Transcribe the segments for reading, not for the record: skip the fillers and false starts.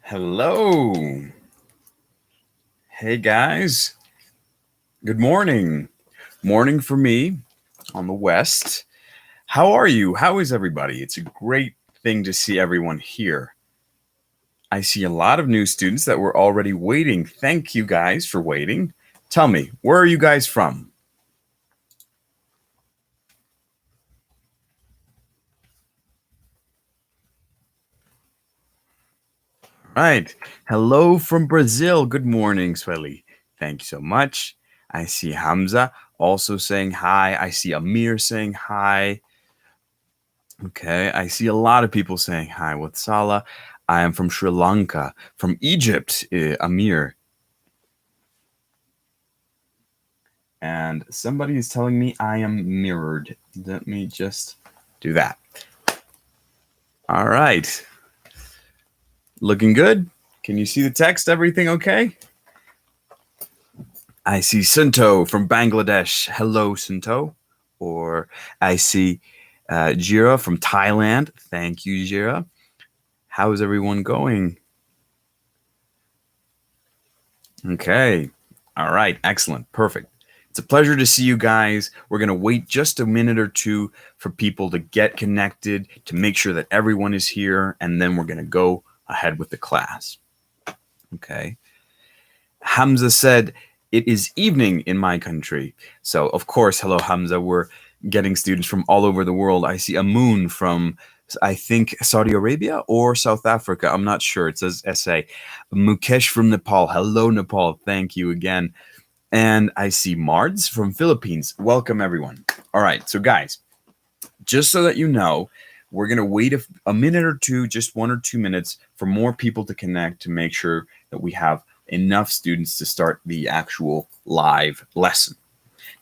Hello. Hey guys. Good morning. Morning for me on the West. How are you? How is everybody? It's a great thing to see everyone here. I see a lot of new students that were already waiting. Thank you guys for waiting. Tell me, where are you guys from? Right. Hello from Brazil. Good morning, Sweli. Thank you so much. I see Hamza also saying hi. I see Amir saying hi. Okay, I see a lot of people saying hi. Watsala, I am from Sri Lanka, from Egypt, Amir. And somebody is telling me I am mirrored. Let me just do that. All right. Looking good? Can you see the text? Everything okay? I see Sunto from Bangladesh. Hello, Sunto. Or I see Jira from Thailand. Thank you, Jira. How is everyone going? Okay. All right. Excellent. Perfect. It's a pleasure to see you guys. We're going to wait just a minute or two for people to get connected to make sure that everyone is here, and then we're going to go ahead with the class. Okay. Hamza said, it is evening in my country. So, of course, hello, Hamza. We're getting students from all over the world. I see Amun from, I think, Saudi Arabia or South Africa. I'm not sure. It says SA. Mukesh from Nepal. Hello, Nepal. Thank you again. And I see Mards from Philippines. Welcome, everyone. All right. So, guys, just so that you know, we're going to wait a minute or two, just 1 or 2 minutes, for more people to connect to make sure that we have enough students to start the actual live lesson.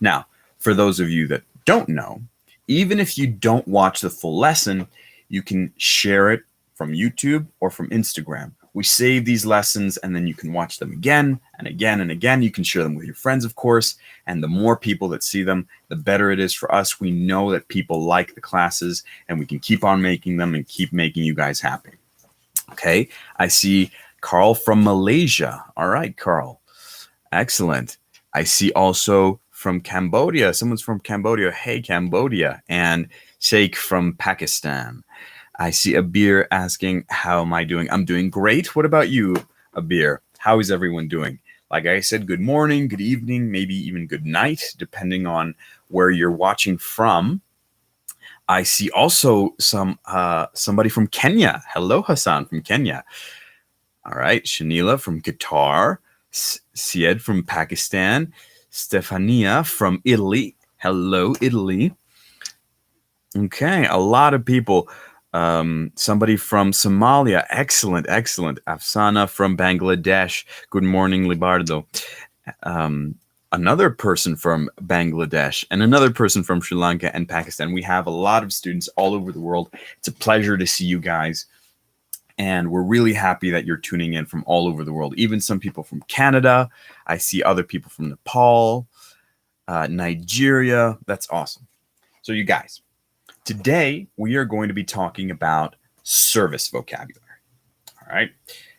Now, for those of you that don't know, even if you don't watch the full lesson, you can share it from YouTube or from Instagram. We save these lessons and then you can watch them again and again and again. You can share them with your friends, of course, and the more people that see them, the better it is for us. We know that people like the classes and we can keep on making them and keep making you guys happy. Okay, I see Carl from Malaysia. All right, Carl. Excellent. I see also from Cambodia. Someone's from Cambodia. Hey, Cambodia. And Sheikh from Pakistan. I see Abir asking, how am I doing? I'm doing great. What about you, Abir? How is everyone doing? Like I said, good morning, good evening, maybe even good night, depending on where you're watching from. I see also somebody from Kenya. Hello, Hassan from Kenya. All right, Shanila from Qatar, Syed from Pakistan, Stefania from Italy. Hello, Italy. Okay, a lot of people. Somebody from Somalia. Excellent, excellent. Afsana from Bangladesh. Good morning, Libardo. Another person from Bangladesh and another person from Sri Lanka and Pakistan. We have a lot of students all over the world. It's a pleasure to see you guys. And we're really happy that you're tuning in from all over the world. Even some people from Canada. I see other people from Nepal, Nigeria. That's awesome. So you guys, today we are going to be talking about service vocabulary. All right.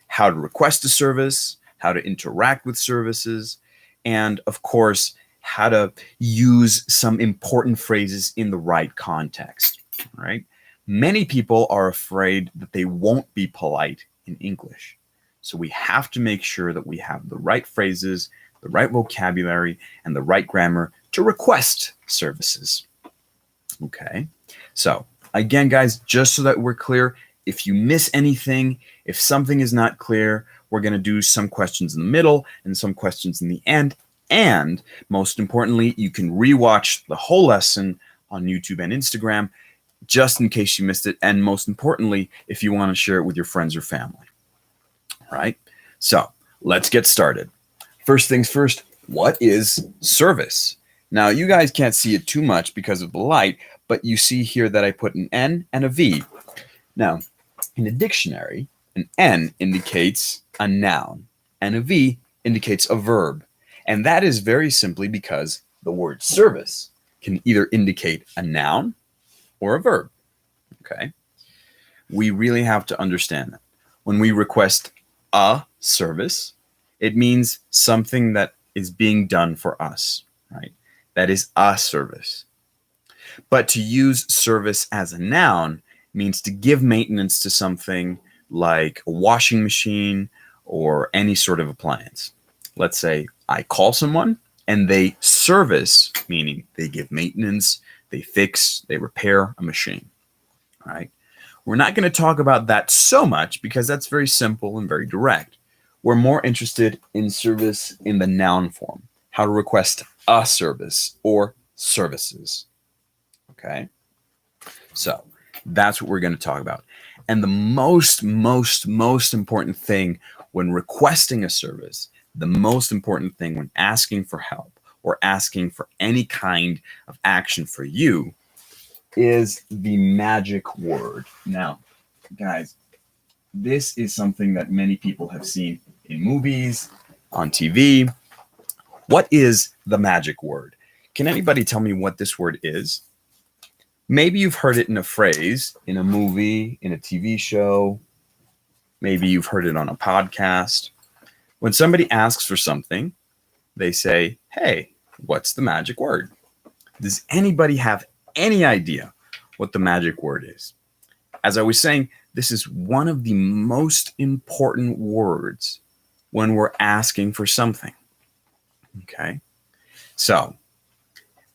How to request a service, how to interact with services, and of course, how to use some important phrases in the right context. All right. Many people are afraid that they won't be polite in English. So we have to make sure that we have the right phrases, the right vocabulary, and the right grammar to request services. Okay. So again, guys, just so that we're clear, if you miss anything, if something is not clear, we're going to do some questions in the middle and some questions in the end. And most importantly, you can rewatch the whole lesson on YouTube and Instagram, just in case you missed it. And most importantly, if you want to share it with your friends or family. All right. So let's get started. First things first, what is service? Now, you guys can't see it too much because of the light, but you see here that I put an N and a V. Now, in a dictionary, an N indicates a noun and a V indicates a verb. And that is very simply because the word service can either indicate a noun or a verb. Okay? We really have to understand that. When we request a service, it means something that is being done for us, right? That is a service. But to use service as a noun means to give maintenance to something like a washing machine or any sort of appliance. Let's say I call someone and they service, meaning they give maintenance, they fix, they repair a machine. All right. We're not going to talk about that so much because that's very simple and very direct. We're more interested in service in the noun form, how to request a service or services. Okay. So that's what we're going to talk about. And the most important thing when requesting a service, the most important thing when asking for help or asking for any kind of action for you is the magic word. Now, guys, this is something that many people have seen in movies, on TV. What is the magic word? Can anybody tell me what this word is? Maybe you've heard it in a phrase, in a movie, in a TV show. Maybe you've heard it on a podcast. When somebody asks for something, they say, hey, what's the magic word? Does anybody have any idea what the magic word is? As I was saying, this is one of the most important words when we're asking for something. Okay? So,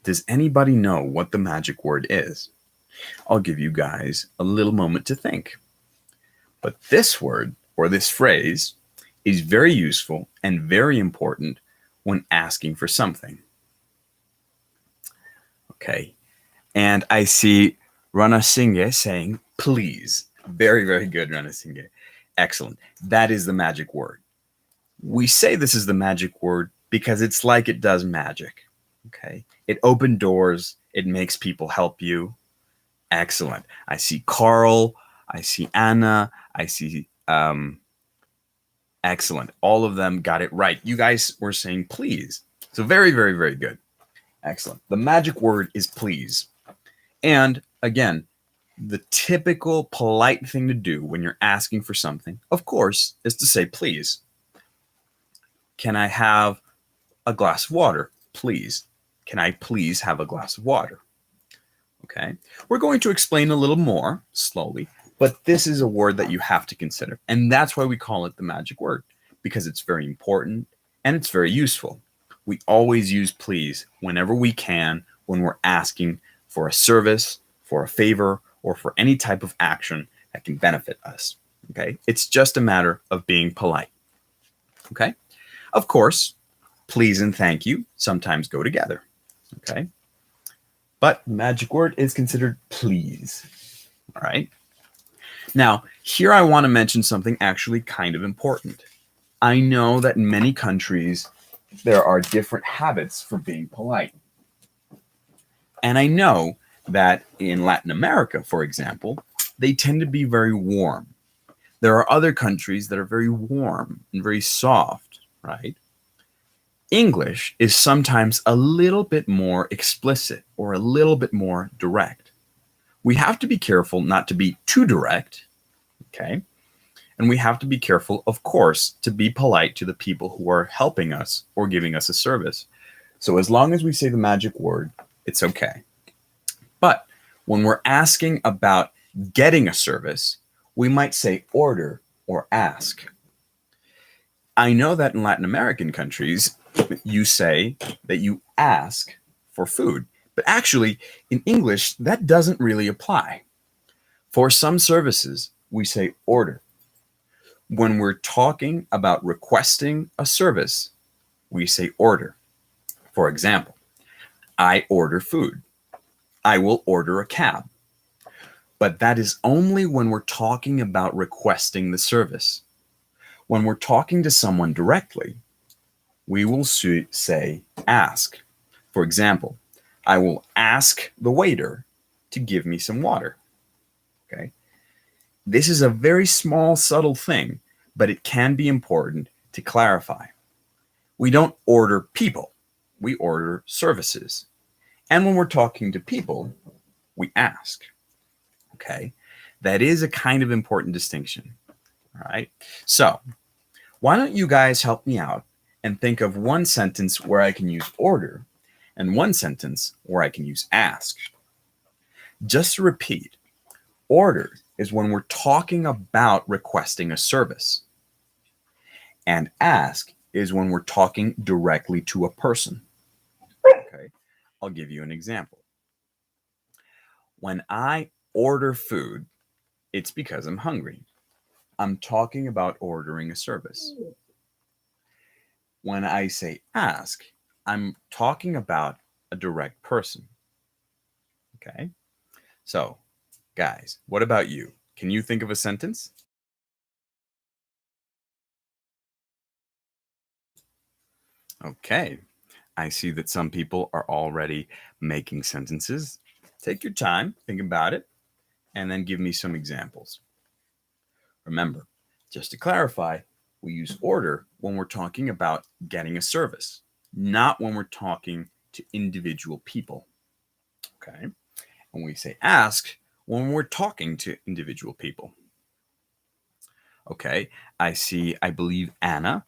does anybody know what the magic word is? I'll give you guys a little moment to think. But this word, or this phrase, is very useful and very important when asking for something. Okay. And I see Ranasinghe saying, please. Very, very good, Ranasinghe. Excellent. That is the magic word. We say this is the magic word because it's like it does magic. Okay. It opens doors. It makes people help you. Excellent. I see Carl. I see Anna. I see, excellent. All of them got it right. You guys were saying please. So very, very, very good. Excellent. The magic word is please. And again, the typical polite thing to do when you're asking for something, of course, is to say please. Can I have a glass of water, please? Can I please have a glass of water? Okay. We're going to explain a little more slowly, but this is a word that you have to consider. And that's why we call it the magic word, because it's very important and it's very useful. We always use please whenever we can when we're asking for a service, for a favor, or for any type of action that can benefit us. Okay. It's just a matter of being polite. Okay. Of course, please and thank you sometimes go together. Okay. But the magic word is considered please. All right. Now, here I want to mention something actually kind of important. I know that in many countries, there are different habits for being polite. And I know that in Latin America, for example, they tend to be very warm. There are other countries that are very warm and very soft, right? English is sometimes a little bit more explicit or a little bit more direct. We have to be careful not to be too direct, okay? And we have to be careful, of course, to be polite to the people who are helping us or giving us a service. So as long as we say the magic word, it's okay. But when we're asking about getting a service, we might say order or ask. I know that in Latin American countries, you say that you ask for food. But actually, in English, that doesn't really apply. For some services, we say order. When we're talking about requesting a service, we say order. For example, I order food. I will order a cab. But that is only when we're talking about requesting the service. When we're talking to someone directly, we will say ask. For example, I will ask the waiter to give me some water. Okay. This is a very small, subtle thing, but it can be important to clarify. We don't order people. We order services. And when we're talking to people, we ask. Okay. That is a kind of important distinction. All right. So Why don't you guys help me out and think of one sentence where I can use order and one sentence where I can use ask? Just to repeat, order is when we're talking about requesting a service, and ask is when we're talking directly to a person. Okay, I'll give you an example. When I order food, it's because I'm hungry. I'm talking about ordering a service. When I say ask, I'm talking about a direct person. Okay, so guys, what about you? Can you think of a sentence? Okay, I see that some people are already making sentences. Take your time, think about it, and then give me some examples. Remember, just to clarify, we use order when we're talking about getting a service, not when we're talking to individual people. Okay, and we say ask when we're talking to individual people. Okay, I believe Anna.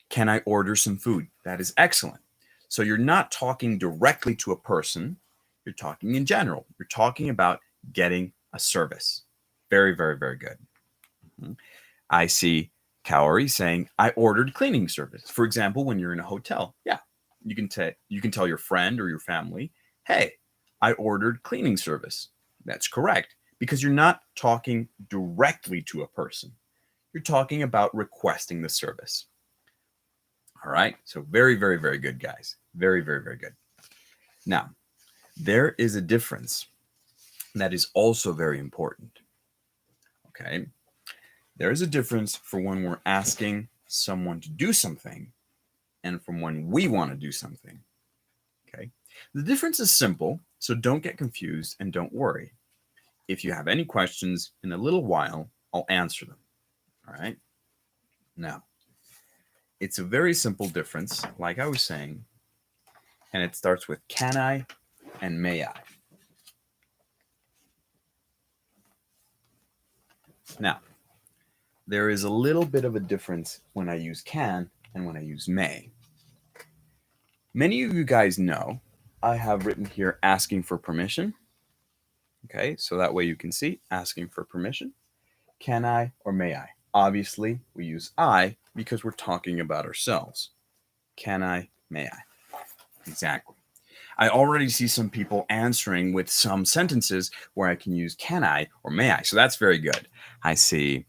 Can I order some food? That is excellent. So you're not talking directly to a person, you're talking in general. You're talking about getting a service. Very, very, very good. I see Kaori saying, I ordered cleaning service. For example, when you're in a hotel, yeah, you can tell your friend or your family, hey, I ordered cleaning service. That's correct, because you're not talking directly to a person. You're talking about requesting the service. All right, so very, very, very good, guys. Very, very, very good. Now, there is a difference that is also very important. Okay, there is a difference for when we're asking someone to do something and from when we want to do something. Okay, the difference is simple, so don't get confused and don't worry. If you have any questions in a little while, I'll answer them. All right, now it's a very simple difference, like I was saying, and it starts with can I and may I. Now, there is a little bit of a difference when I use can and when I use may. Many of you guys know I have written here asking for permission. Okay, so that way you can see asking for permission. Can I or may I? Obviously, we use I because we're talking about ourselves. Can I, may I? Exactly. I already see some people answering with some sentences where I can use can I or may I. So that's very good. I see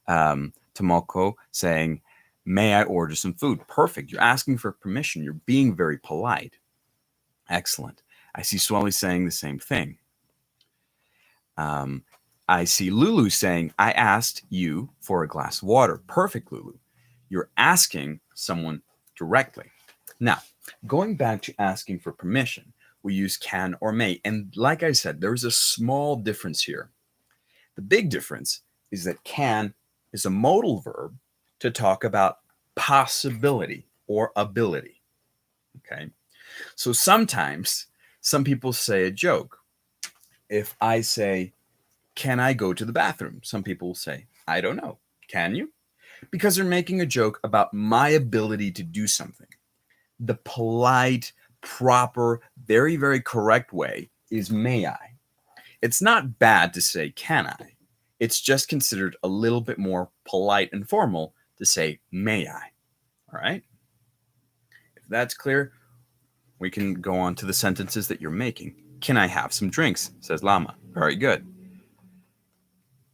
Tomoko saying, may I order some food? Perfect. You're asking for permission. You're being very polite. Excellent. I see Swelly saying the same thing. I see Lulu saying, I asked you for a glass of water. Perfect, Lulu. You're asking someone directly. Now, going back to asking for permission, we use can or may. And like I said, there's a small difference here. The big difference is that can is a modal verb to talk about possibility or ability. Okay. So sometimes some people say a joke. If I say, can I go to the bathroom? Some people will say, I don't know. Can you? Because they're making a joke about my ability to do something. The polite, proper, very, very correct way is may I. It's not bad to say can I. It's just considered a little bit more polite and formal to say may I. All right? If that's clear, we can go on to the sentences that you're making. Can I have some drinks? Says Lama. Very good.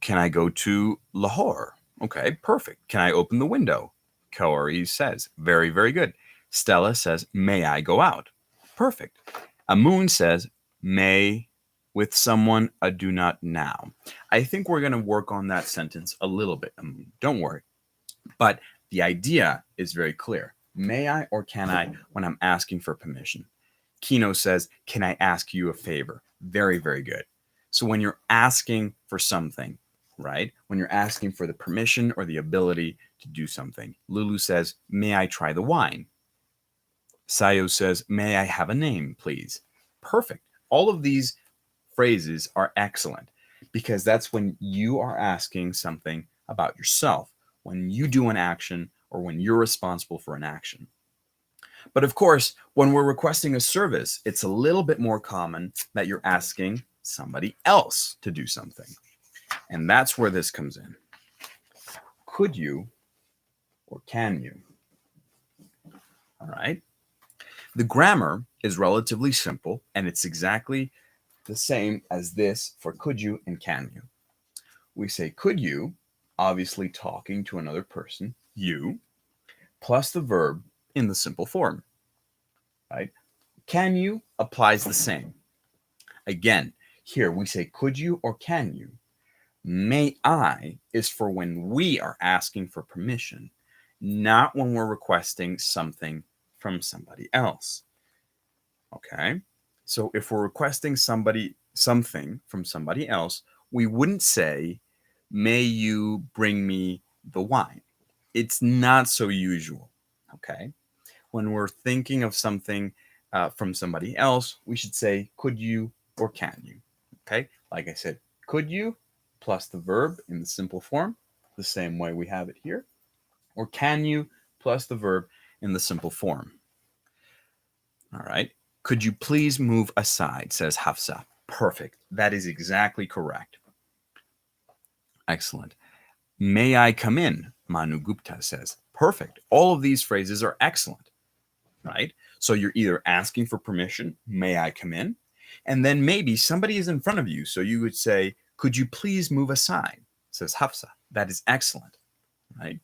Can I go to Lahore? Okay, perfect. Can I open the window? Kaori says. Very, very good. Stella says, may I go out? Perfect. Amun says, may with someone, a do not now. I think we're going to work on that sentence a little bit. Don't worry. But the idea is very clear. May I or can I when I'm asking for permission? Kino says, can I ask you a favor? Very, very good. So when you're asking for something, right? When you're asking for the permission or the ability to do something. Lulu says, may I try the wine? Sayo says, may I have a name, please? Perfect. All of these phrases are excellent because that's when you are asking something about yourself. When you do an action or when you're responsible for an action. But of course, when we're requesting a service, it's a little bit more common that you're asking somebody else to do something. And that's where this comes in. Could you or can you? All right. The grammar is relatively simple, and it's exactly the same as this for could you and can you. We say could you, obviously talking to another person, you, plus the verb in the simple form, right? Can you applies the same. Again, here we say could you or can you. May I is for when we are asking for permission, not when we're requesting something from somebody else. Okay? So if we're requesting something from somebody else, we wouldn't say, may you bring me the wine. It's not so usual. Okay? When we're thinking of something from somebody else, we should say, could you or can you? Okay? Like I said, could you plus the verb in the simple form, the same way we have it here, or can you plus the verb in the simple form. All right. Could you please move aside, says Hafsa. Perfect. That is exactly correct. Excellent. May I come in? Manu Gupta says. Perfect. All of these phrases are excellent, right? So you're either asking for permission, may I come in? And then maybe somebody is in front of you. So you would say, could you please move aside? Says Hafsa. That is excellent, right?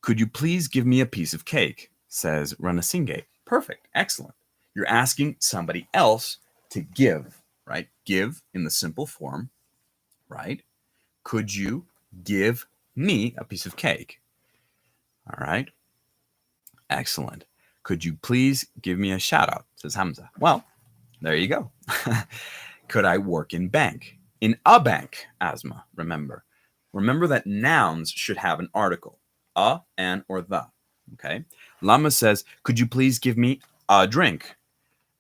Could you please give me a piece of cake? Says Ranasinghe. Perfect. Excellent. You're asking somebody else to give, right? Give in the simple form, right? Could you give me a piece of cake? All right. Excellent. Could you please give me a shout out? Says Hamza. Well, there you go. Could I work in bank? In a bank, Asma, remember. Remember that nouns should have an article, a, an, or the. Okay. Lama says, could you please give me a drink?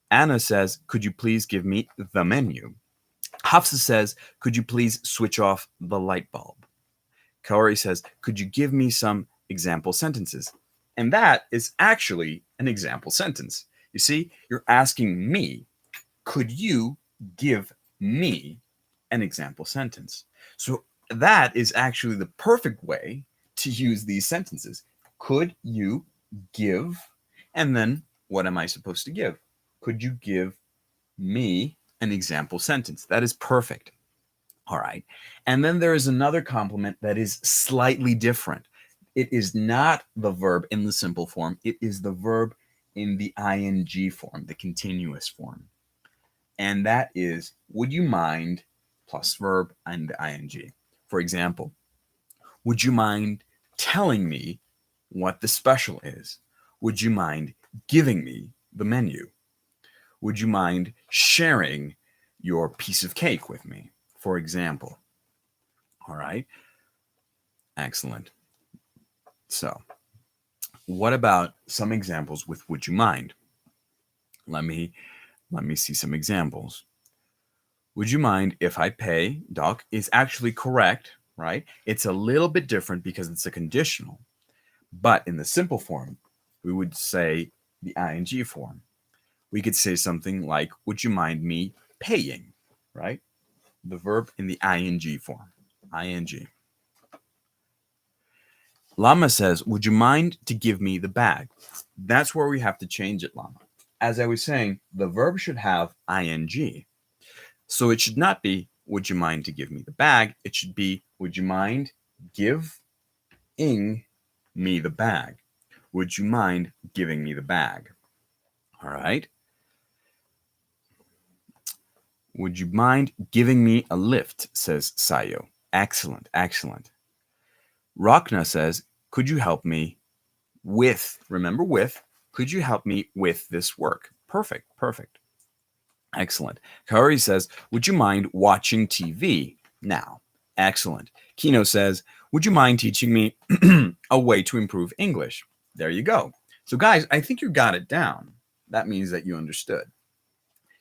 Anna says, could you please give me the menu? Hafsa says, could you please switch off the light bulb? Kaori says, could you give me some example sentences? And that is actually an example sentence. You see, you're asking me, could you give me an example sentence? So that is actually the perfect way to use these sentences. Could you give? And then what am I supposed to give? Could you give me an example sentence? That is perfect. All right. And then there is another complement that is slightly different. It is not the verb in the simple form. It is the verb in the ing form, the continuous form. And that is, would you mind plus verb and the ing. For example, would you mind telling me what the special is? Would you mind giving me the menu? Would you mind sharing your piece of cake with me, for example? All right. Excellent. So, what about some examples with would you mind? Let me see some examples. Would you mind if I pay? Doc is actually correct, right? It's a little bit different because it's a conditional. But in the simple form, we would say the ing form. We could say something like, would you mind me paying, right? The verb in the ing form, ing. Lama says, would you mind to give me the bag? That's where we have to change it, Lama. As I was saying, the verb should have ing. So it should not be, would you mind to give me the bag? It should be, would you mind giving me the bag? Would you mind giving me the bag? All right. Would you mind giving me a lift? Says Sayo. Excellent, excellent. Rachna says, could you help me with, remember with, could you help me with this work? Perfect, perfect. Excellent. Kaori says, would you mind watching TV now? Excellent. Kino says, would you mind teaching me a way to improve English? There you go. So guys, I think you got it down. That means that you understood.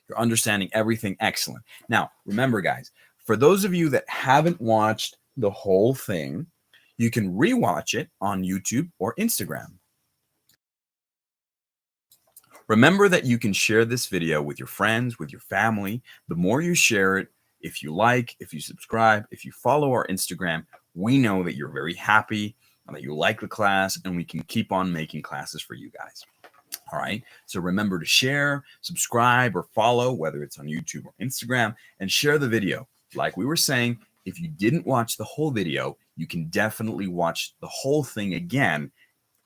You're understanding everything excellent. Now, remember guys, for those of you that haven't watched the whole thing, You can rewatch it on YouTube or Instagram. Remember that you can share this video with your friends, with your family. The more you share it, if you like, if you subscribe, if you follow our Instagram, we know that you're very happy and that you like the class, and we can keep on making classes for you guys. All right. So remember to share, subscribe, or follow, whether it's on YouTube or Instagram, and share the video. Like we were saying, if you didn't watch the whole video, you can definitely watch the whole thing again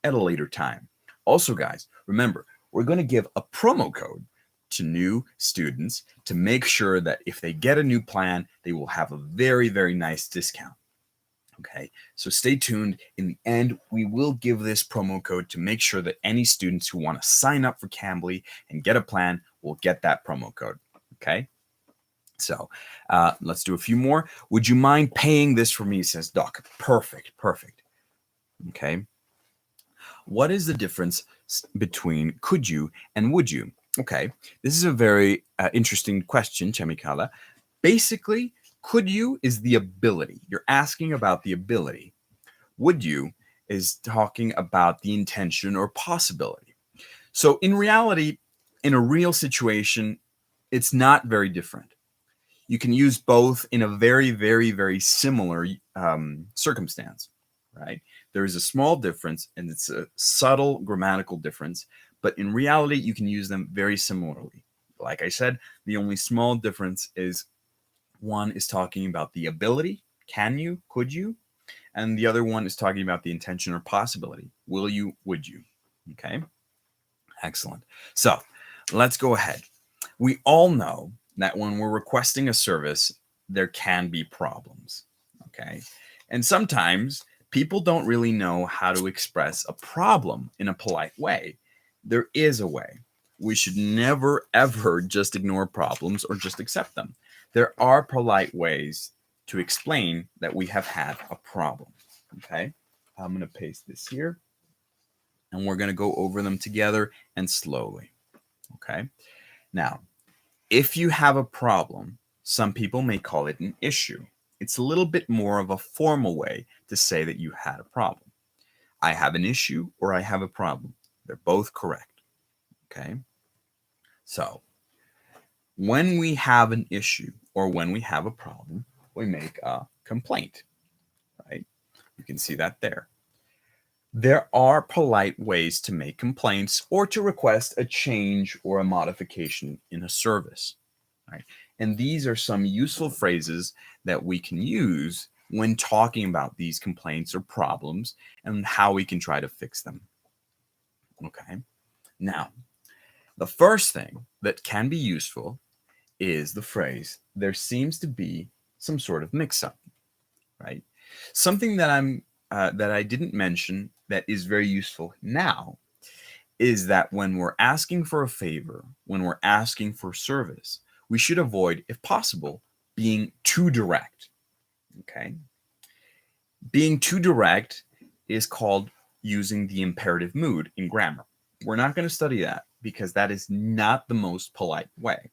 at a later time. Also, guys, remember, we're going to give a promo code to new students to make sure that if they get a new plan, they will have a very, very nice discount. Okay, so stay tuned. In the end, we will give this promo code to make sure that any students who want to sign up for Cambly and get a plan will get that promo code. Okay, so let's do a few more. Would you mind paying this for me, says Doc. Perfect, perfect. Okay, what is the difference between could you and would you? Okay, this is a very interesting question, Chemikala. Basically, could you is the ability. You're asking about the ability. Would you is talking about the intention or possibility. So in reality, in a real situation, it's not very different. You can use both in a very, very, very similar circumstance, right? There is a small difference, and it's a subtle grammatical difference, but in reality, you can use them very similarly. Like I said, the only small difference is one is talking about the ability, can you, could you, and the other one is talking about the intention or possibility, will you, would you. Okay, excellent. So let's go ahead. We all know that when we're requesting a service, there can be problems. Okay, and sometimes people don't really know how to express a problem in a polite way. There is a way. We should never, ever just ignore problems or just accept them. There are polite ways to explain that we have had a problem. Okay, I'm going to paste this here, and we're going to go over them together and slowly. Okay, now, if you have a problem, some people may call it an issue. It's a little bit more of a formal way to say that you had a problem. I have an issue or I have a problem. They're both correct. Okay, so when we have an issue or when we have a problem, we make a complaint, right? You can see that there. There are polite ways to make complaints or to request a change or a modification in a service, right? And these are some useful phrases that we can use when talking about these complaints or problems and how we can try to fix them. Okay, now, the first thing that can be useful is the phrase, there seems to be some sort of mix-up, right? Something that I didn't mention that is very useful now is that when we're asking for a favor, when we're asking for service, we should avoid, if possible, being too direct. Okay? Being too direct is called using the imperative mood in grammar. We're not going to study that because that is not the most polite way.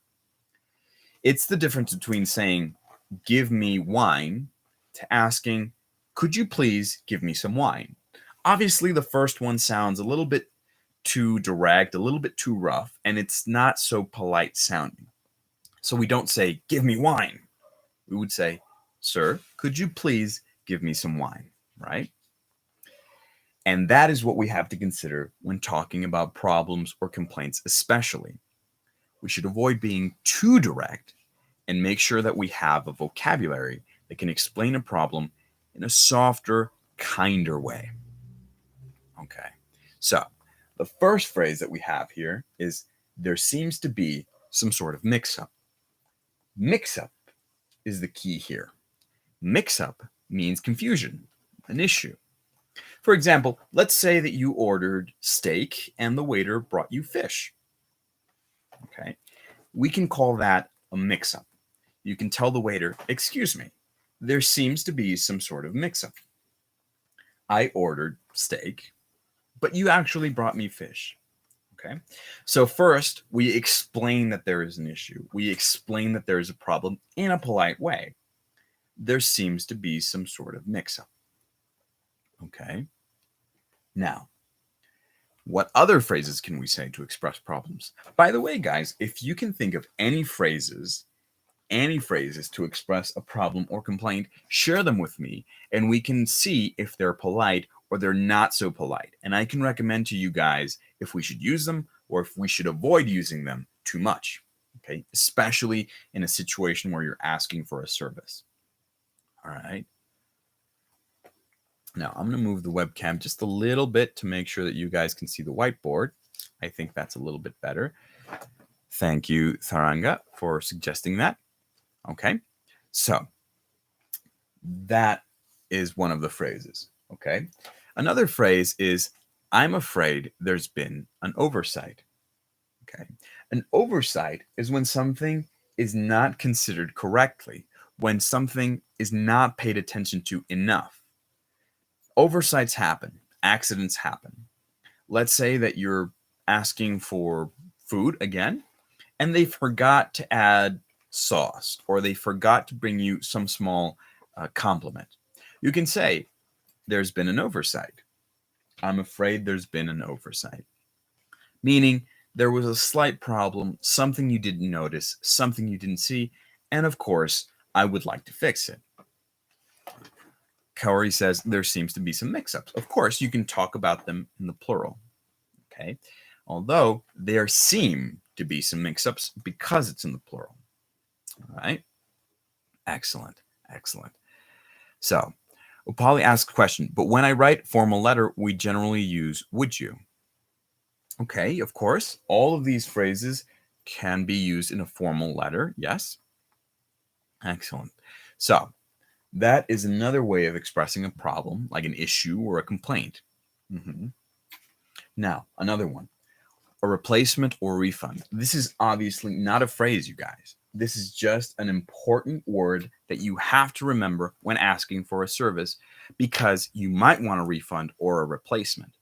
It's the difference between saying, give me wine, to asking, could you please give me some wine? Obviously, the first one sounds a little bit too direct, a little bit too rough, and it's not so polite sounding. So we don't say, give me wine. We would say, sir, could you please give me some wine, right? And that is what we have to consider when talking about problems or complaints, especially. We should avoid being too direct and make sure that we have a vocabulary that can explain a problem in a softer, kinder way. Okay, so the first phrase that we have here is there seems to be some sort of mix-up. Mix-up is the key here. Mix-up means confusion, an issue. For example, let's say that you ordered steak and the waiter brought you fish. Okay, we can call that a mix-up. You can tell the waiter, excuse me, there seems to be some sort of mix-up. I ordered steak, but you actually brought me fish. Okay, so first we explain that there is an issue. We explain that there is a problem in a polite way. There seems to be some sort of mix-up. Okay. Now, what other phrases can we say to express problems? By the way, guys, if you can think of any phrases to express a problem or complaint, share them with me and we can see if they're polite or they're not so polite. And I can recommend to you guys if we should use them or if we should avoid using them too much. Okay, especially in a situation where you're asking for a service. All right. Now I'm going to move the webcam just a little bit to make sure that you guys can see the whiteboard. I think that's a little bit better. Thank you, Tharanga, for suggesting that. Okay, so that is one of the phrases. Okay, another phrase is, I'm afraid there's been an oversight. Okay, an oversight is when something is not considered correctly, when something is not paid attention to enough. Oversights happen, accidents happen. Let's say that you're asking for food again, and they forgot to add sauce, or they forgot to bring you some small compliment. You can say, there's been an oversight. I'm afraid there's been an oversight. Meaning there was a slight problem, something you didn't notice, something you didn't see, and of course, I would like to fix it. Kaori says there seems to be some mix-ups. Of course, you can talk about them in the plural. Okay, although there seem to be some mix-ups because it's in the plural. All right, excellent, excellent. So, Upali asks a question, but when I write formal letter, we generally use would you. Okay, of course, all of these phrases can be used in a formal letter, yes. Excellent. So, that is another way of expressing a problem, like an issue or a complaint. Now, another one, a replacement or refund. This is obviously not a phrase, you guys. This is just an important word that you have to remember when asking for a service because you might want a refund or a replacement.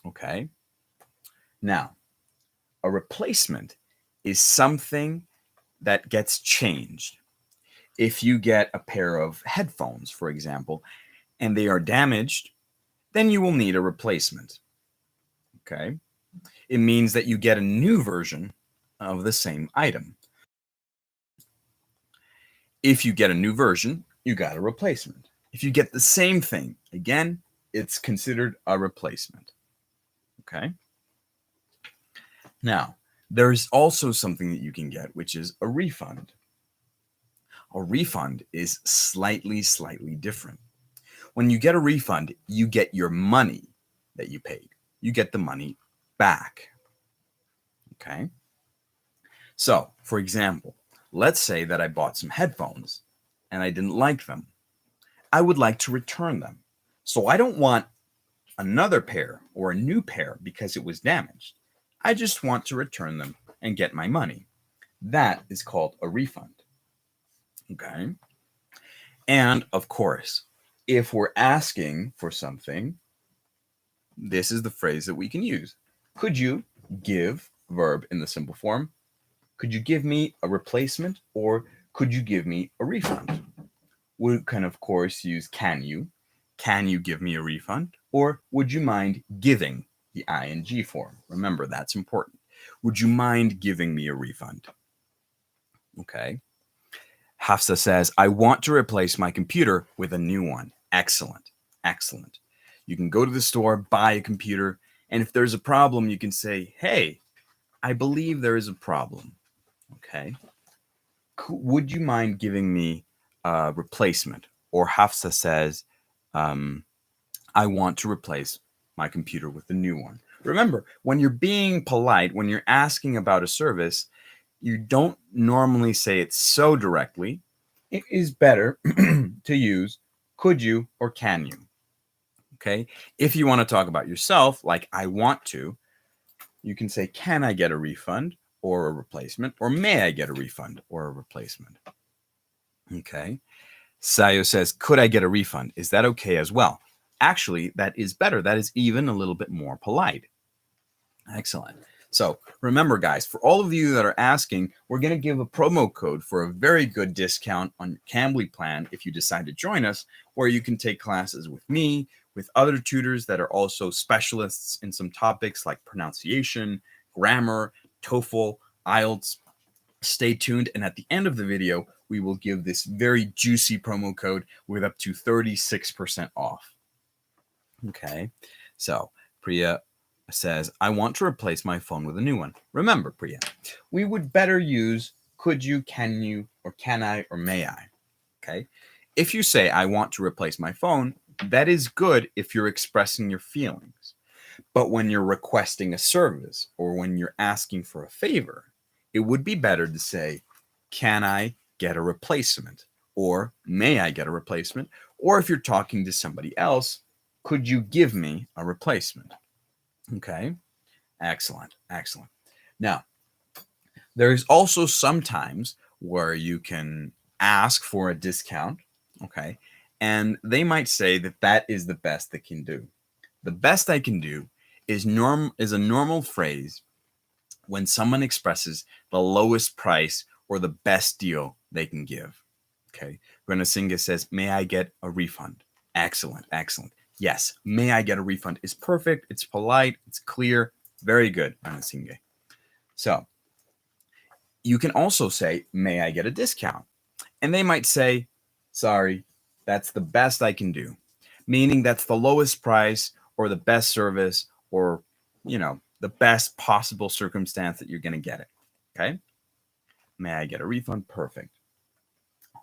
Okay? Now, a replacement is something that gets changed. If you get a pair of headphones, for example, and they are damaged, then you will need a replacement. Okay? It means that you get a new version of the same item. If you get a new version, you got a replacement. If you get the same thing, again, it's considered a replacement. Okay? Now, there's also something that you can get, which is a refund. A refund is slightly different. When you get a refund, you get your money that you paid. You get the money back. Okay? So, for example, let's say that I bought some headphones and I didn't like them. I would like to return them. So I don't want another pair or a new pair because it was damaged. I just want to return them and get my money. That is called a refund. Okay? And of course, if we're asking for something, this is the phrase that we can use. Could you give, verb in the simple form, could you give me a replacement or could you give me a refund? We can, of course, use can you. Can you give me a refund? Or would you mind giving, the ing form? Remember, that's important. Would you mind giving me a refund? Okay. Hafsa says, I want to replace my computer with a new one. Excellent. Excellent. You can go to the store, buy a computer, and if there's a problem, you can say, hey, I believe there is a problem. Okay. Would you mind giving me a replacement? Or Hafsa says, I want to replace my computer with a new one. Remember, when you're being polite, when you're asking about a service, you don't normally say it so directly. It is better to use could you or can you. Okay. If you want to talk about yourself, like I want to, you can say, can I get a refund or a replacement? Or may I get a refund or a replacement? Okay. Sayo says, could I get a refund? Is that okay as well? Actually, that is better. That is even a little bit more polite. Excellent. So remember, guys, for all of you that are asking, we're going to give a promo code for a very good discount on your Cambly plan if you decide to join us, where you can take classes with me, with other tutors that are also specialists in some topics like pronunciation, grammar, TOEFL, IELTS. Stay tuned, and at the end of the video, we will give this very juicy promo code with up to 36% off. Okay, so Priya says, I want to replace my phone with a new one. Remember, Priya, we would better use could you, can you, or can I, or may I. Okay, if you say I want to replace my phone, that is good if you're expressing your feelings. But when you're requesting a service or when you're asking for a favor, it would be better to say, can I get a replacement? Or may I get a replacement? Or if you're talking to somebody else, could you give me a replacement? Okay, excellent, excellent. Now, there's also sometimes where you can ask for a discount, okay, and they might say that that is the best they can do. The best I can do is a normal phrase when someone expresses the lowest price or the best deal they can give. Okay, Renasinga says, may I get a refund? Excellent, excellent. Yes, may I get a refund is perfect. It's polite. It's clear. Very good, Renasinga. So you can also say, may I get a discount? And they might say, sorry, that's the best I can do, meaning that's the lowest price or the best service or, the best possible circumstance that you're going to get it. Okay. May I get a refund? Perfect.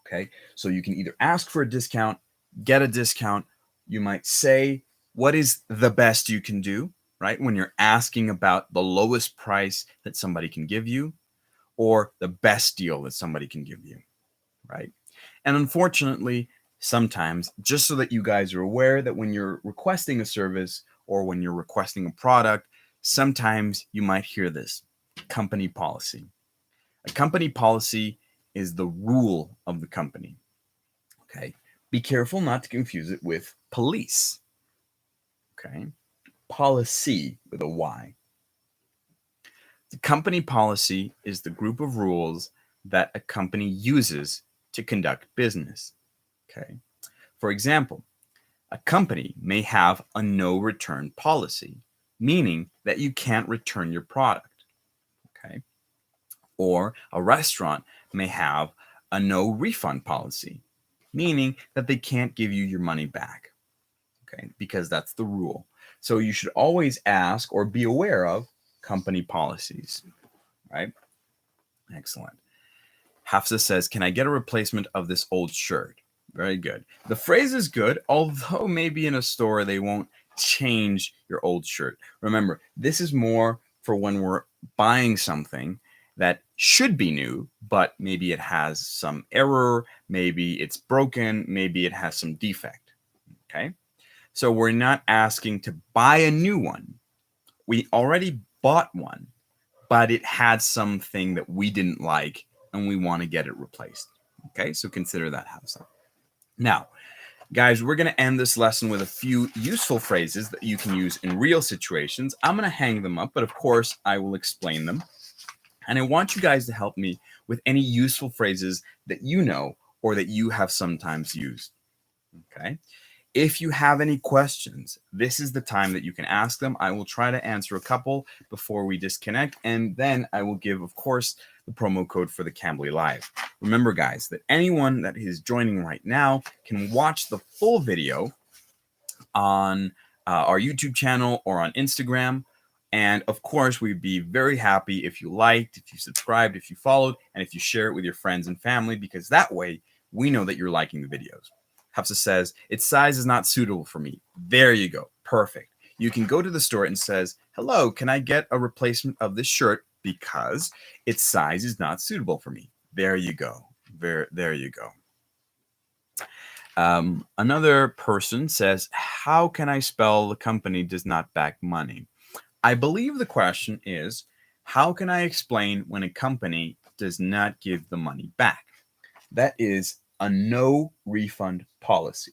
Okay. So you can either ask for a discount, get a discount. You might say, what is the best you can do, right? When you're asking about the lowest price that somebody can give you or the best deal that somebody can give you, right? And unfortunately, sometimes, just so that you guys are aware that when you're requesting a service or when you're requesting a product, sometimes you might hear this company policy. A company policy is the rule of the company. Okay. Be careful not to confuse it with police. Okay. Policy with a Y. The company policy is the group of rules that a company uses to conduct business. Okay. For example, a company may have a no return policy, meaning that you can't return your product. Okay. Or a restaurant may have a no refund policy, meaning that they can't give you your money back. Okay. Because that's the rule. So you should always ask or be aware of company policies. Right. Excellent. Hafsa says, can I get a replacement of this old shirt? Very good. The phrase is good, although maybe in a store they won't change your old shirt. Remember, this is more for when we're buying something that should be new, but maybe it has some error, maybe it's broken, maybe it has some defect. Okay? So we're not asking to buy a new one. We already bought one, but it had something that we didn't like and we want to get it replaced. Okay? So consider that Hafsa. Now, guys, we're going to end this lesson with a few useful phrases that you can use in real situations. I'm going to hang them up, but of course, I will explain them. And I want you guys to help me with any useful phrases that you know or that you have sometimes used. Okay? If you have any questions, this is the time that you can ask them. I will try to answer a couple before we disconnect, and then I will give, of course, the promo code for the Cambly Live. Remember, guys, that anyone that is joining right now can watch the full video on our YouTube channel or on Instagram. And of course, we'd be very happy if you liked, if you subscribed, if you followed, and if you share it with your friends and family, because that way we know that you're liking the videos. Hafsa says, its size is not suitable for me. There you go. Perfect. You can go to the store and says, hello, can I get a replacement of this shirt because its size is not suitable for me. There you go. There you go. Another person says, how can I spell the company does not back money? I believe the question is, how can I explain when a company does not give the money back? That is a no refund policy.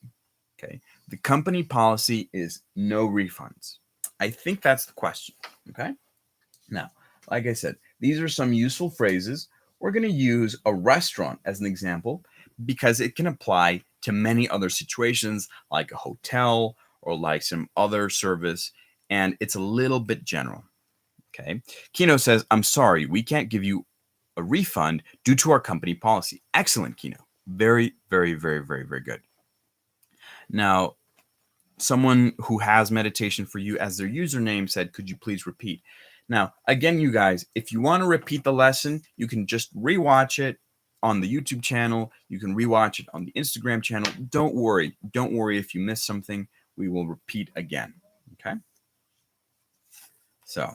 Okay. The company policy is no refunds. I think that's the question. Okay. Now, like I said, these are some useful phrases. We're going to use a restaurant as an example because it can apply to many other situations like a hotel or like some other service, and it's a little bit general. Okay. Kino says, I'm sorry, we can't give you a refund due to our company policy. Excellent, Kino. Very, very, very, very, very good. Now, someone who has meditation for you as their username said, could you please repeat? Now, again, you guys, if you want to repeat the lesson, you can just rewatch it on the YouTube channel. You can rewatch it on the Instagram channel. Don't worry. Don't worry if you miss something. We will repeat again. Okay? So,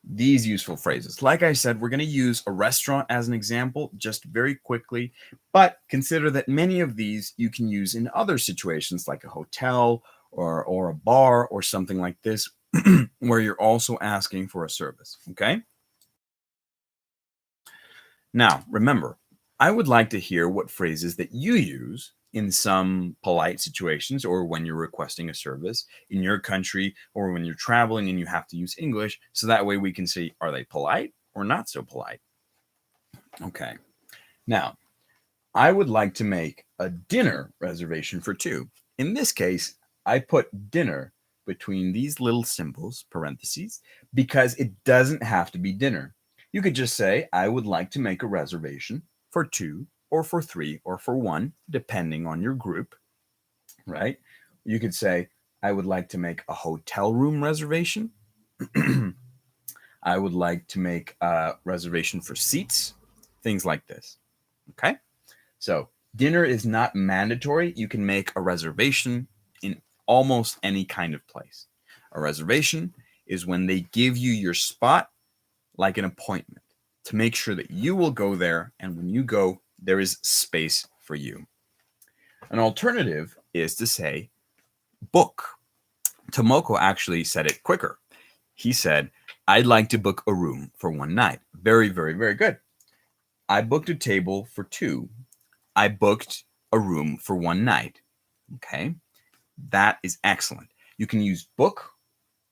these useful phrases. Like I said, we're going to use a restaurant as an example just very quickly, but consider that many of these you can use in other situations like a hotel or a bar or something like this where you're also asking for a service, okay? Now, remember, I would like to hear what phrases that you use in some polite situations or when you're requesting a service in your country or when you're traveling and you have to use English. So that way we can see, are they polite or not so polite? Okay. Now, I would like to make a dinner reservation for two. In this case, I put dinner between these little symbols, parentheses, because it doesn't have to be dinner. You could just say, I would like to make a reservation for two or for three or for one, depending on your group, right? You could say, I would like to make a hotel room reservation. I would like to make a reservation for seats, things like this. Okay? So dinner is not mandatory. You can make a reservation in almost any kind of place. A reservation is when they give you your spot like an appointment to make sure that you will go there, and when you go, there is space for you. An alternative is to say book. Tomoko actually said it quicker. He said, I'd like to book a room for one night. Very, very, very good. I booked a table for two. I booked a room for one night. Okay, that is excellent. You can use book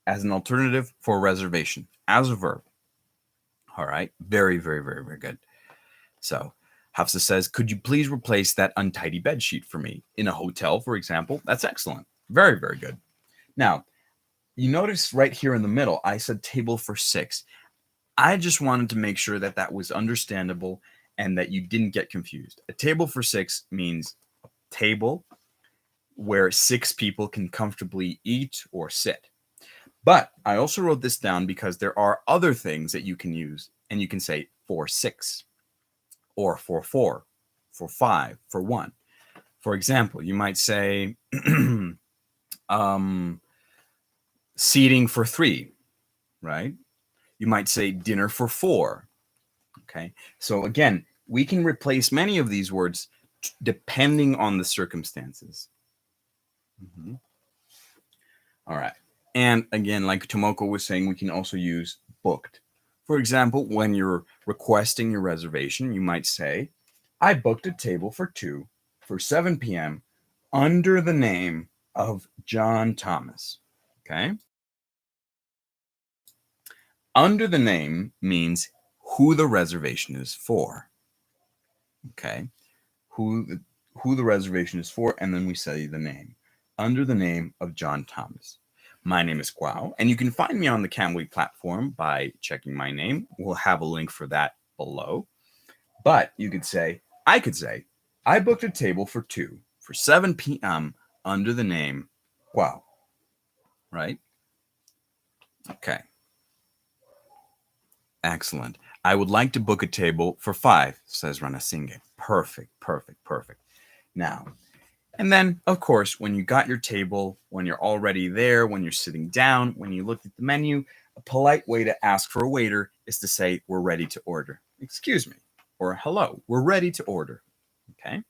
as an alternative for reservation as a verb. All right, very, very, very, very good. So Hafsa says, could you please replace that untidy bed sheet for me in a hotel, for example? That's excellent. Very, very good. Now, you notice right here in the middle, I said table for six. I just wanted to make sure that that was understandable and that you didn't get confused. A table for six means a table where six people can comfortably eat or sit. But I also wrote this down because there are other things that you can use, and you can say for six or for four, for five, for one. For example, you might say seating for three, right? You might say dinner for four. Okay. So again, we can replace many of these words depending on the circumstances. Mm-hmm. All right. And again, like Tomoko was saying, we can also use booked. For example, when you're requesting your reservation, you might say, I booked a table for two for 7 p.m. under the name of John Thomas. Okay. Under the name means who the reservation is for. Okay. Who the reservation is for, and then we say the name. Under the name of John Thomas. My name is Cuau, and you can find me on the Cambly platform by checking my name. We'll have a link for that below. But you could say, I booked a table for two for 7 p.m. under the name Cuau. Right? Okay. Excellent. I would like to book a table for five, says Ranasinghe. Perfect, perfect, perfect. Now, and then, of course, when you got your table, when you're already there, when you're sitting down, when you look at the menu, a polite way to ask for a waiter is to say, we're ready to order. Excuse me. Or hello, we're ready to order. Okay?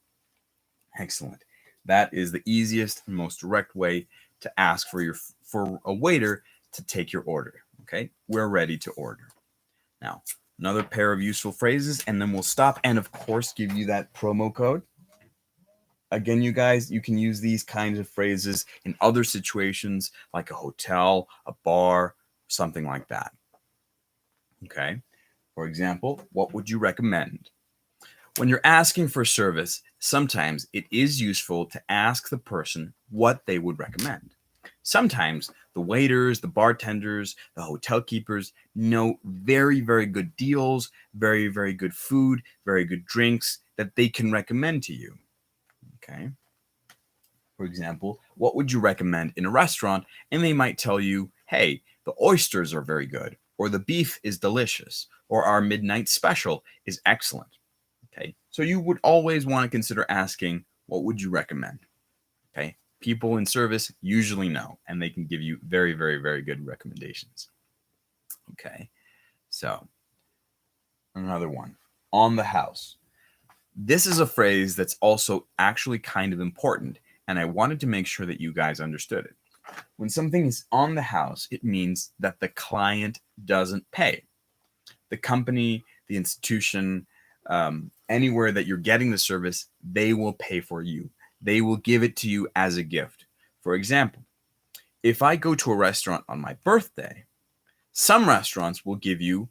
Excellent. That is the easiest and most direct way to ask for a waiter to take your order. Okay? We're ready to order. Now, another pair of useful phrases, and then we'll stop and, of course, give you that promo code. Again, you guys, you can use these kinds of phrases in other situations like a hotel, a bar, something like that. Okay. For example, what would you recommend? When you're asking for service, sometimes it is useful to ask the person what they would recommend. Sometimes the waiters, the bartenders, the hotel keepers know very, very good deals, very, very good food, very good drinks that they can recommend to you. Okay. For example, what would you recommend in a restaurant? And they might tell you, hey, the oysters are very good, or the beef is delicious, or our midnight special is excellent. Okay. So you would always want to consider asking, what would you recommend? Okay. People in service usually know, and they can give you very, very, very good recommendations. Okay. So another one, on the house. This is a phrase that's also actually kind of important, and I wanted to make sure that you guys understood it. When something is on the house, it means that the client doesn't pay. The company, the institution, anywhere that you're getting the service, they will pay for you. They will give it to you as a gift. For example, if I go to a restaurant on my birthday, some restaurants will give you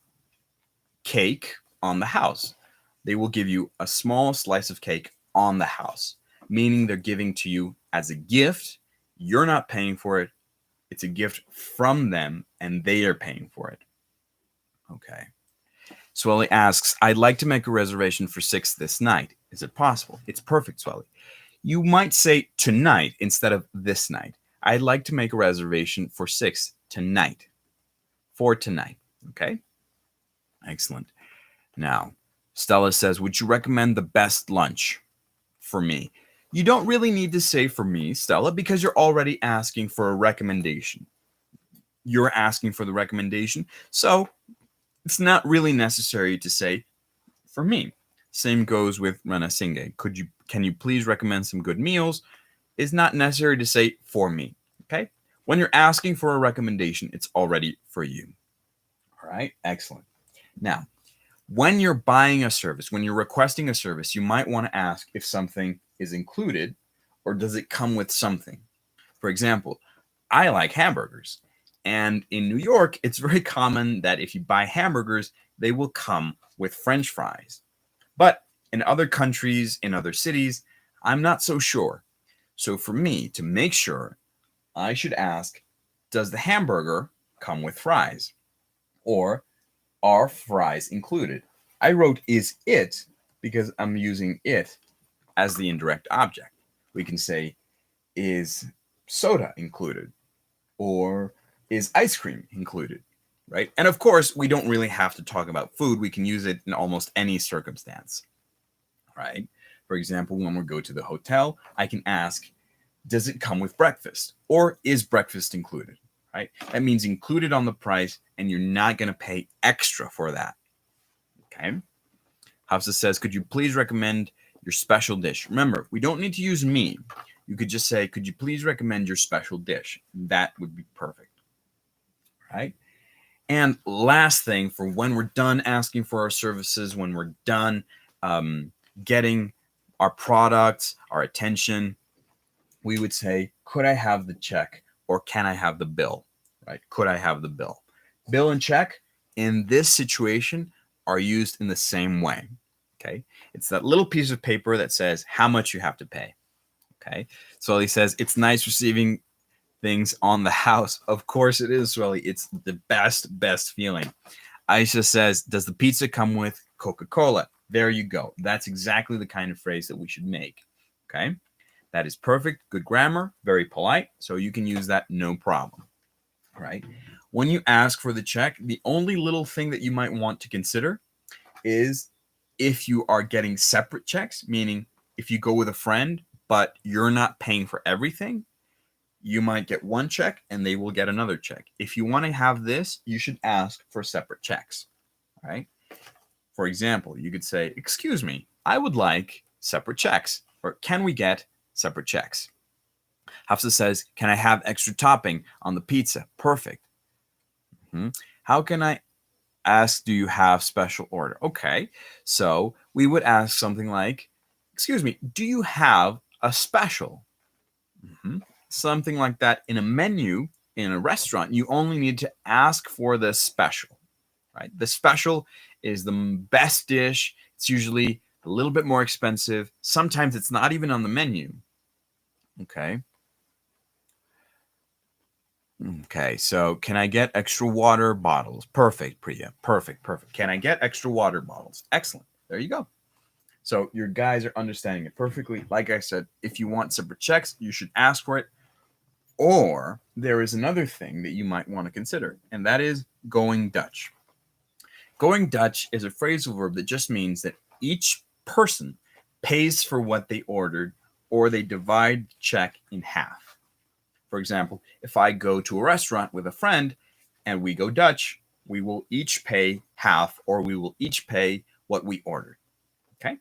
cake on the house. They will give you a small slice of cake on the house, meaning they're giving to you as a gift. You're not paying for it. It's a gift from them, and they are paying for it. Okay. Swelly asks, I'd like to make a reservation for 6 this night. Is it possible? It's perfect, Swelly. You might say tonight instead of this night. I'd like to make a reservation for 6 tonight. For tonight. Okay? Excellent. Now, Stella says, would you recommend the best lunch for me? You don't really need to say for me, Stella, because you're already asking for a recommendation. You're asking for the recommendation, so it's not really necessary to say for me. Same goes with Ranasinghe. Can you please recommend some good meals? It's not necessary to say for me. Okay? When you're asking for a recommendation, it's already for you. All right? Excellent. Now, when you're buying a service, when you're requesting a service, you might want to ask if something is included or does it come with something. For example, I like hamburgers. And in New York, it's very common that if you buy hamburgers, they will come with French fries. But in other countries, in other cities, I'm not so sure. So for me, to make sure, I should ask, does the hamburger come with fries? Or are fries included? I wrote is it because I'm using it as the indirect object. We can say, is soda included? Or is ice cream included? Right? And of course, we don't really have to talk about food. We can use it in almost any circumstance. Right? For example, when we go to the hotel, I can ask, does it come with breakfast? Or is breakfast included? Right? That means included on the price, and you're not going to pay extra for that. Okay? Hafsa says, could you please recommend your special dish? Remember, we don't need to use me. You could just say, could you please recommend your special dish? That would be perfect. Right? And last thing, for when we're done asking for our services, when we're done getting our products, our attention, we would say, could I have the check or can I have the bill? Right? Could I have the bill? Bill and check in this situation are used in the same way. Okay. It's that little piece of paper that says how much you have to pay. Okay. So he says, it's nice receiving things on the house. Of course it is, Swelly. It's the best feeling. Aisha says, does the pizza come with Coca-Cola? There you go. That's exactly the kind of phrase that we should make. Okay. That is perfect. Good grammar. Very polite. So you can use that no problem. Right. When you ask for the check, the only little thing that you might want to consider is if you are getting separate checks, meaning if you go with a friend, but you're not paying for everything, you might get one check and they will get another check. If you want to have this, you should ask for separate checks. Right. For example, you could say, excuse me, I would like separate checks, or can we get separate checks? Hafsa says, can I have extra topping on the pizza? Perfect. How can I ask, do you have special order? Okay, so we would ask something like, excuse me, do you have a special? Something like that. In a menu, in a restaurant, you only need to ask for the special. right? The special is the best dish. It's usually a little bit more expensive. Sometimes it's not even on the menu. Okay. Okay, so can I get extra water bottles? Perfect, Priya. Perfect, perfect. Can I get extra water bottles? Excellent. There you go. So your guys are understanding it perfectly. Like I said, if you want separate checks, you should ask for it. Or there is another thing that you might want to consider, and that is going Dutch. Going Dutch is a phrasal verb that just means that each person pays for what they ordered, or they divide the check in half. For example, if I go to a restaurant with a friend and we go Dutch, we will each pay half, or we will each pay what we ordered. Okay?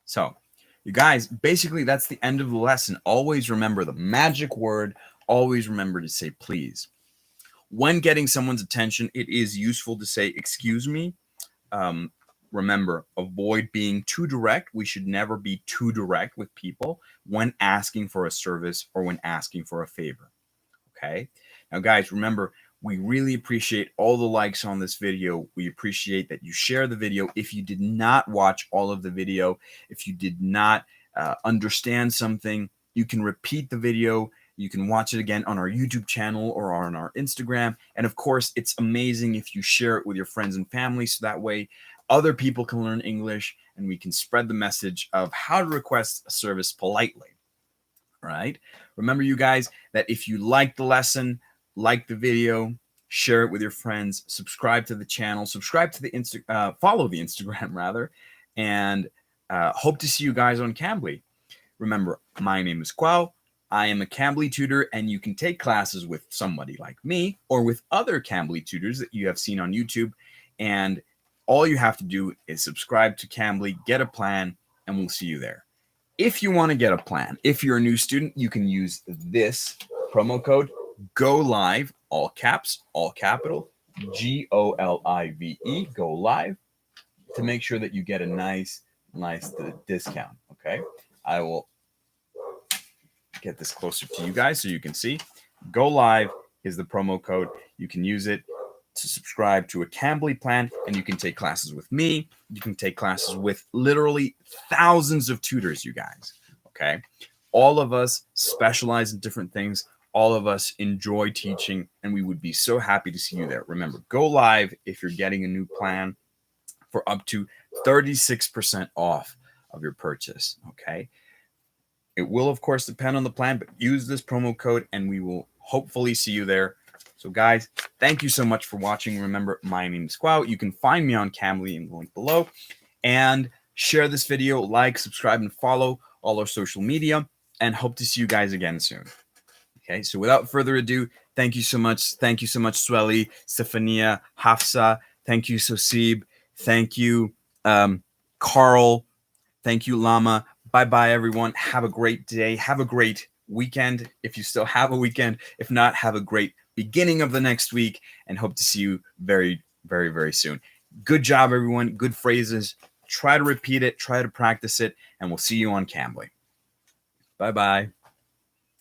So, you guys, basically that's the end of the lesson. Always remember the magic word. Always remember to say please. When getting someone's attention, it is useful to say, excuse me. Remember, avoid being too direct. We should never be too direct with people when asking for a service or when asking for a favor. Okay? Now, guys, remember, we really appreciate all the likes on this video. We appreciate that you share the video. If you did not watch all of the video, if you did not understand something, you can repeat the video. You can watch it again on our YouTube channel or on our Instagram. And of course, it's amazing if you share it with your friends and family, so that way other people can learn English and we can spread the message of how to request a service politely. All right? Remember, you guys, that if you like the lesson, like the video, share it with your friends, subscribe to the channel, subscribe to the follow the Instagram rather, and hope to see you guys on Cambly. Remember, my name is Cuau. I am a Cambly tutor, and you can take classes with somebody like me or with other Cambly tutors that you have seen on YouTube. And all you have to do is subscribe to Cambly, get a plan, and we'll see you there. If you want to get a plan, if you're a new student, you can use this promo code, Go Live, all caps, all capital, GOLIVE, Go Live, to make sure that you get a nice discount. Okay, I will get this closer to you guys so you can see. Go Live is the promo code. You can use it to subscribe to a Cambly plan, and you can take classes with me. You can take classes with literally thousands of tutors, you guys. Okay, all of us specialize in different things. All of us enjoy teaching, and we would be so happy to see you there. Remember, Go Live if you're getting a new plan for up to 36% off of your purchase. Okay, it will of course depend on the plan, but use this promo code and we will hopefully see you there. So guys, thank you so much for watching. Remember, my name is Cuau. You can find me on Cambly in the link below, and share this video, like, subscribe, and follow all our social media, and hope to see you guys again soon. Okay, so without further ado, thank you so much. Thank you so much, Sweli, Stefania, Hafsa. Thank you, Sosib. Thank you, Carl. Thank you, Lama. Bye-bye, everyone. Have a great day. Have a great weekend, if you still have a weekend. If not, have a great beginning of the next week, and hope to see you very, very, very soon. Good job, everyone. Good phrases. Try to repeat it. Try to practice it, and we'll see you on Cambly. Bye-bye.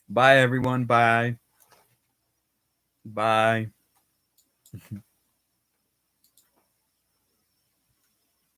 Bye, everyone. Bye. Bye.